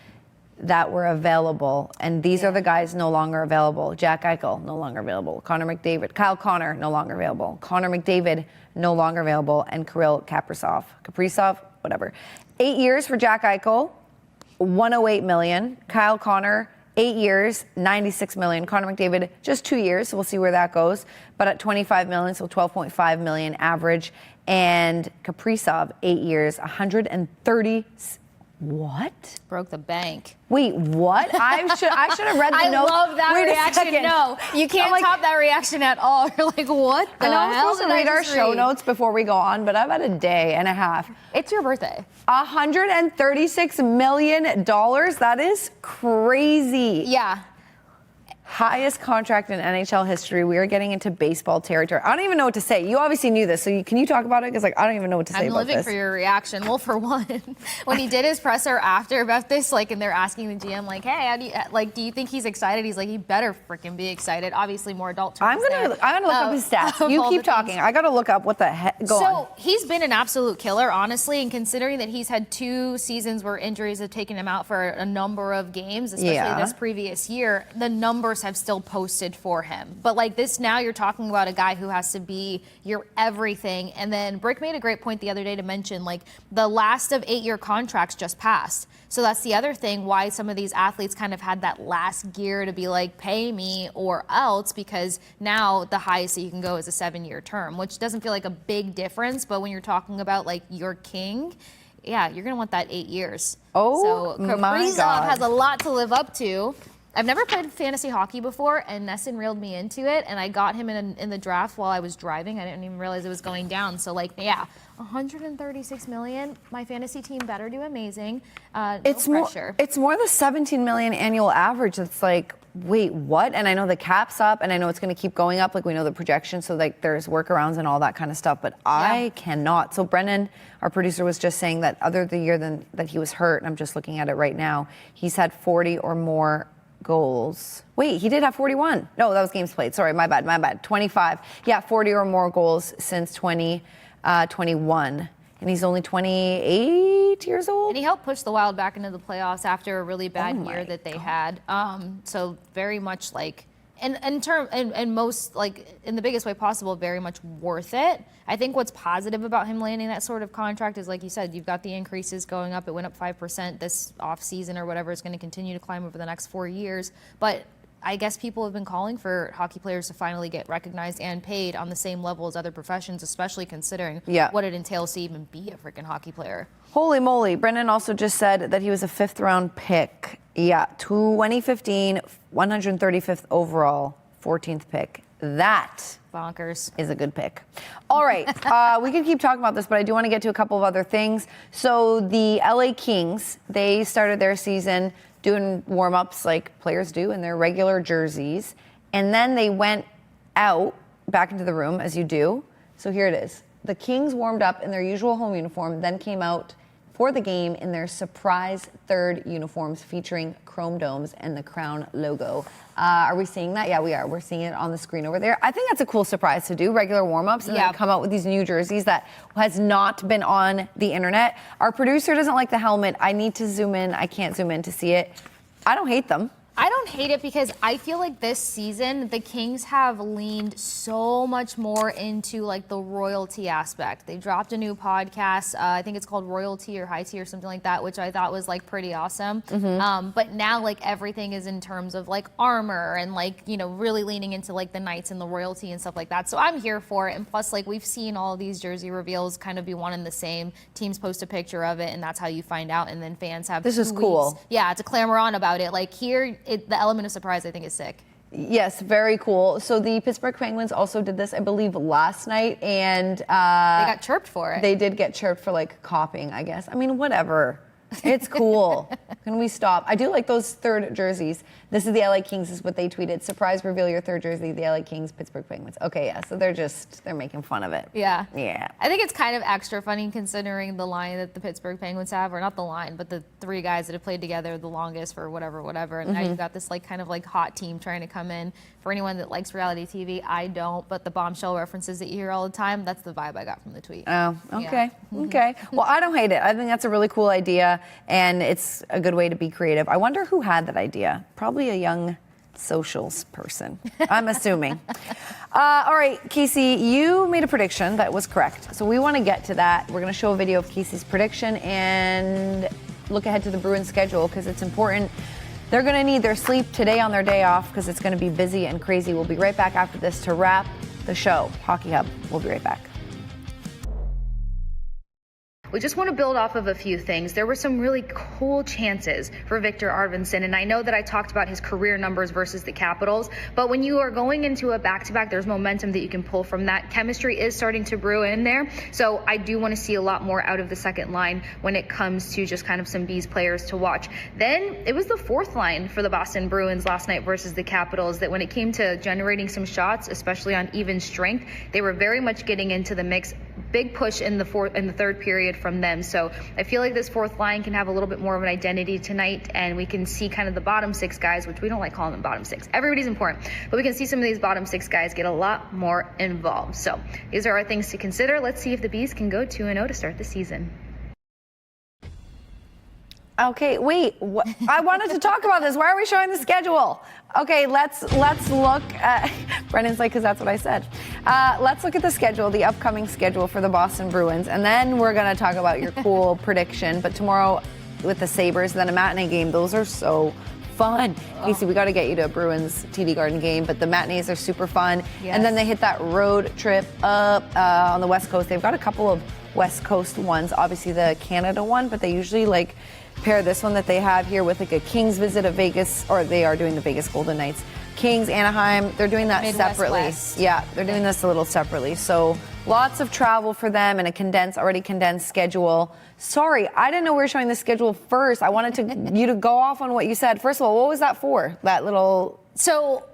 that were available, and these are the guys no longer available. Jack Eichel, no longer available. Connor McDavid. Kyle Connor, no longer available. Connor McDavid, no longer available. And Kirill Kaprizov, whatever. 8 years for Jack Eichel, $108 million. Kyle Connor, 8 years, $96 million. Connor McDavid, just 2 years, so we'll see where that goes. But at $25 million, so $12.5 million average. And Kaprizov, 8 years, 130. What? Broke the bank. Wait, what? I should have read the I note. love that Wait a reaction. second. No, you can't like, top that reaction at all. You're like, what the I know I'm hell supposed to did I read our just show read? notes before we go on, but I've had a day and a half. It's your birthday. $136 million. That is crazy. Yeah. Highest contract in NHL history. We are getting into baseball territory. I don't even know what to say. You obviously knew this, so can you talk about it? Because I don't even know what to say I'm about living this. for your reaction. Well, for one, when he did his presser after about this, like, and they're asking the GM, like, hey, do you think he's excited? He's like, he better freaking be excited. Obviously, more adult terms. I'm gonna look up his stats. of You all keep the talking. things. I gotta look up what the heck. Go on. So he's been an absolute killer, honestly, and considering that he's had 2 seasons where injuries have taken him out for a number of games, especially this previous year, the numbers have still posted for him. But like this, now you're talking about a guy who has to be your everything. And then Brick made a great point the other day to mention, like, the last of 8-year contracts just passed. So that's the other thing why some of these athletes kind of had that last gear to be like, pay me or else, because now the highest that you can go is a 7-year term, which doesn't feel like a big difference. But when you're talking about like your king, yeah, you're going to want that 8 years. Oh, so my Kaprizov God. has a lot to live up to. I've never played fantasy hockey before, and Nesson reeled me into it, and I got him in the draft while I was driving. I didn't even realize it was going down. So, like, yeah, $136 million. My fantasy team better do amazing. No pressure. It's more the $17 million annual average. It's like, wait, what? And I know the cap's up, and I know it's going to keep going up. Like, we know the projection, so like there's workarounds and all that kind of stuff. But I cannot. So Brennan, our producer, was just saying that other the year than that he was hurt, and I'm just looking at it right now, he's had 40 or more goals. Wait, he did have 41. No, that was games played. Sorry, my bad. 25. Yeah, 40 or more goals since 2021. And he's only 28 years old. And he helped push the Wild back into the playoffs after a really bad year that they had. So very much like and most, like, in the biggest way possible, very much worth it. I think what's positive about him landing that sort of contract is, like you said, you've got the increases going up. It went up 5% this off season or whatever. It's going to continue to climb over the next 4 years. But I guess people have been calling for hockey players to finally get recognized and paid on the same level as other professions, especially considering what it entails to even be a freaking hockey player. Holy moly. Brendan also just said that he was a 5th-round pick. Yeah, 2015, 135th overall, 14th pick. That bonkers is a good pick. All right, we can keep talking about this, but I do want to get to a couple of other things. So the LA Kings, they started their season doing warm-ups like players do in their regular jerseys. And then they went out back into the room, as you do. So here it is. The Kings warmed up in their usual home uniform, then came out for the game in their surprise 3rd uniforms featuring chrome domes and the Crown logo. Are we seeing that? Yeah, we are. We're seeing it on the screen over there. I think that's a cool surprise to do, regular warm-ups, and then come out with these new jerseys that has not been on the internet. Our producer doesn't like the helmet. I need to zoom in. I can't zoom in to see it. I don't hate them. I don't hate it because I feel like this season the Kings have leaned so much more into like the royalty aspect. They dropped a new podcast. I think it's called Royalty or High Tea or something like that, which I thought was like pretty awesome. But now like everything is in terms of like armor and like, you know, really leaning into like the knights and the royalty and stuff like that. So I'm here for it. And plus like we've seen all of these jersey reveals kind of be one and the same. Teams post a picture of it and that's how you find out. And then fans have This is cool. To clamor on about it. Like here, the element of surprise, I think, is sick. Yes, very cool. So the Pittsburgh Penguins also did this, I believe, last night, and they got chirped for it. They did get chirped for like copying, I guess. I mean, whatever. It's cool. Can we stop? I do like those 3rd jerseys. This is the LA Kings, is what they tweeted. Surprise, reveal your 3rd jersey, the LA Kings, Pittsburgh Penguins. Okay, yeah, so they're making fun of it. Yeah. Yeah. I think it's kind of extra funny considering the line that the Pittsburgh Penguins have, or not the line, but the 3 guys that have played together the longest for whatever. And now you've got this like kind of like hot team trying to come in. For anyone that likes reality TV, I don't, but the bombshell references that you hear all the time, that's the vibe I got from the tweet. Oh, okay. Yeah. Okay. Well, I don't hate it. I think that's a really cool idea, and it's a good way to be creative. I wonder who had that idea. Probably a young socials person, I'm assuming. All right, Kasey, you made a prediction that was correct. So we want to get to that. We're going to show a video of Kasey's prediction and look ahead to the Bruins schedule because it's important. They're going to need their sleep today on their day off because it's going to be busy and crazy. We'll be right back after this to wrap the show. Hockey Hub. We'll be right back. We just want to build off of a few things. There were some really cool chances for Victor Arvidsson, and I know that I talked about his career numbers versus the Capitals, but when you are going into a back-to-back, there's momentum that you can pull from that. Chemistry is starting to brew in there, so I do want to see a lot more out of the second line when it comes to just kind of some Bees players to watch. Then it was the 4th line for the Boston Bruins last night versus the Capitals that when it came to generating some shots, especially on even strength, they were very much getting into the mix. Big push in the 3rd period from them. So I feel like this 4th line can have a little bit more of an identity tonight, and we can see kind of the bottom 6 guys, which we don't like calling them bottom 6. Everybody's important, but we can see some of these bottom 6 guys get a lot more involved. So these are our things to consider. Let's see if the Bees can go 2-0 to start the season. Okay, wait. I wanted to talk about this. Why are we showing the schedule? Okay, let's look at Brendan's like, because that's what I said. Let's look at the schedule, the upcoming schedule for the Boston Bruins, and then we're going to talk about your cool prediction. But tomorrow with the Sabres, then a matinee game. Those are so fun. Kasey, we got to get you to a Bruins TD Garden game, but the matinees are super fun. Yes. And then they hit that road trip up on the West Coast. They've got a couple of West Coast ones, obviously the Canada one, but they usually like pair this one that they have here with like a Kings visit of Vegas, or they are doing the Vegas Golden Knights. Kings, Anaheim, they're doing that Midwest separately. West. Yeah, they're doing this a little separately. So lots of travel for them and a already condensed schedule. Sorry, I didn't know we were showing the schedule first. I wanted you to go off on what you said. First of all, what was that for? That little... So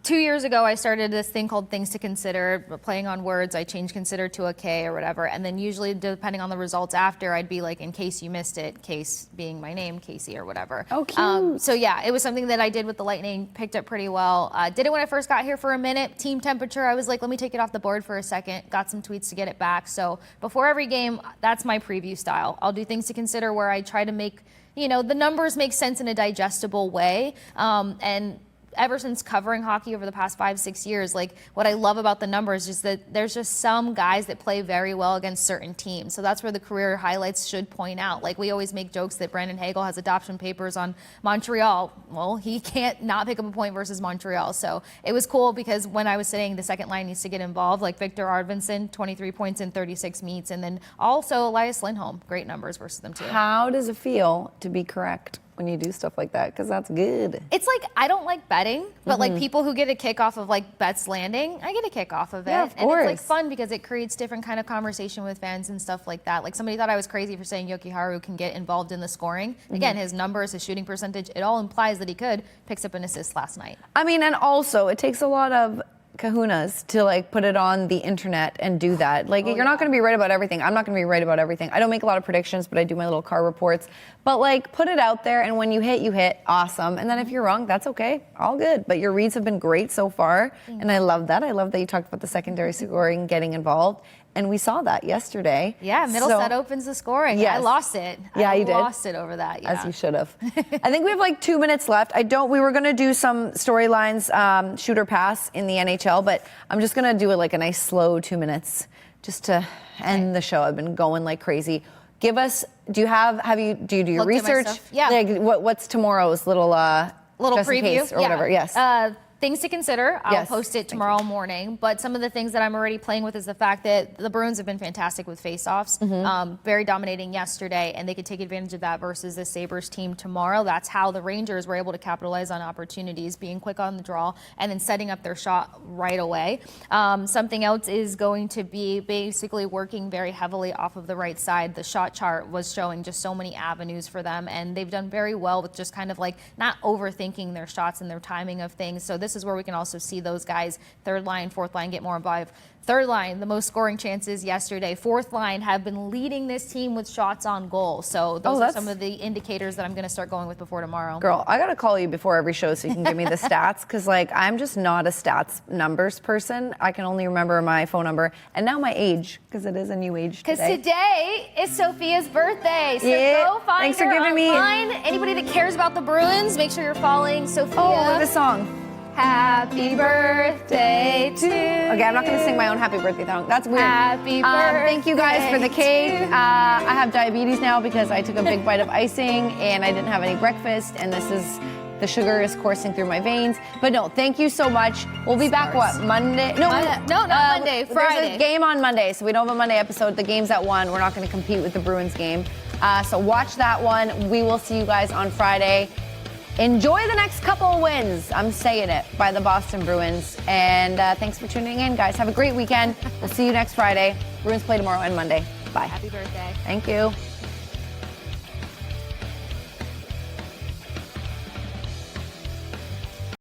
2 years ago, I started this thing called Things to Consider, playing on words. I changed consider to a K or whatever. And then usually, depending on the results after, I'd be like, in case you missed it, case being my name, Kasey or whatever. Oh, cute. So yeah, it was something that I did with the Lightning, picked up pretty well. Did it when I first got here for a minute. Team temperature, I was like, let me take it off the board for a second. Got some tweets to get it back. So before every game, that's my preview style. I'll do Things to Consider where I try to make, the numbers make sense in a digestible way. And ever since covering hockey over the past 5-6 years, like what I love about the numbers is that there's just some guys that play very well against certain teams. So that's where the career highlights should point out. Like we always make jokes that Brandon Hagel has adoption papers on Montreal. Well, he can't not pick up a point versus Montreal. So it was cool because when I was saying the second line needs to get involved, like Victor Arvidsson, 23 points in 36 meets, and then also Elias Lindholm, great numbers versus them too. How does it feel to be correct when you do stuff like that? Because that's good. It's like, I don't like betting, but like people who get a kick off of like bets landing, I get a kick off of it. Yeah, of and course. it's like fun because it creates different kind of conversation with fans and stuff like that. Like somebody thought I was crazy for saying Jokiharju can get involved in the scoring. Again, his numbers, his shooting percentage, it all implies that he could. Picks up an assist last night. I mean, and also it takes a lot of kahunas to like put it on the internet and do that. Like you're not going to be right about everything. I'm not going to be right about everything. I don't make a lot of predictions, but I do my little car reports. But like put it out there, and when you hit, awesome. And then if you're wrong, that's okay, all good. But your reads have been great so far, and I love that. I love that you talked about the secondary scoring getting involved. And we saw that yesterday. Yeah, middle set opens the scoring. Yes. I lost it. Yeah, you did. I lost it over that. Yeah. As you should have. I think we have like 2 minutes left. We were going to do some storylines, shoot or pass in the NHL, but I'm just going to do it like a nice slow 2 minutes just to end the show. I've been going like crazy. Give us, do you do your Looked at my research? stuff. Yeah. Like what's tomorrow's little just in preview case or whatever? Yes. Things to consider. I'll Yes. post it tomorrow morning. But some of the things that I'm already playing with is the fact that the Bruins have been fantastic with faceoffs, very dominating yesterday, and they could take advantage of that versus the Sabres team tomorrow. That's how the Rangers were able to capitalize on opportunities, being quick on the draw and then setting up their shot right away. Something else is going to be basically working very heavily off of the right side. The shot chart was showing just so many avenues for them, and they've done very well with just kind of like not overthinking their shots and their timing of things. So this is where we can also see those guys, third line, fourth line, get more involved. Third line, the most scoring chances yesterday. Fourth line have been leading this team with shots on goal. So those are some of the indicators that I'm going to start going with before tomorrow. Girl, I got to call you before every show so you can give me the stats, because like I'm just not a stats numbers person. I can only remember my phone number and now my age, because it is a new age today. Because today is Sophia's birthday. So go find Thanks for her giving me. online. Anybody that cares about the Bruins, make sure you're following Sophia. Oh, look at the song. Happy birthday to you. Okay, I'm not going to sing my own happy birthday song. That's weird. Happy birthday. Thank you guys for the cake. I have diabetes now because I took a big bite of icing and I didn't have any breakfast, and the sugar is coursing through my veins. But no, thank you so much. We'll be back, what, Monday? No, not Monday, Friday. There's a game on Monday, so we don't have a Monday episode. The game's at 1. We're not going to compete with the Bruins game. So watch that one. We will see you guys on Friday. Enjoy the next couple of wins, I'm saying it, by the Boston Bruins. And thanks for tuning in, guys. Have a great weekend. We'll see you next Friday. Bruins play tomorrow and Monday. Bye. Happy birthday. Thank you.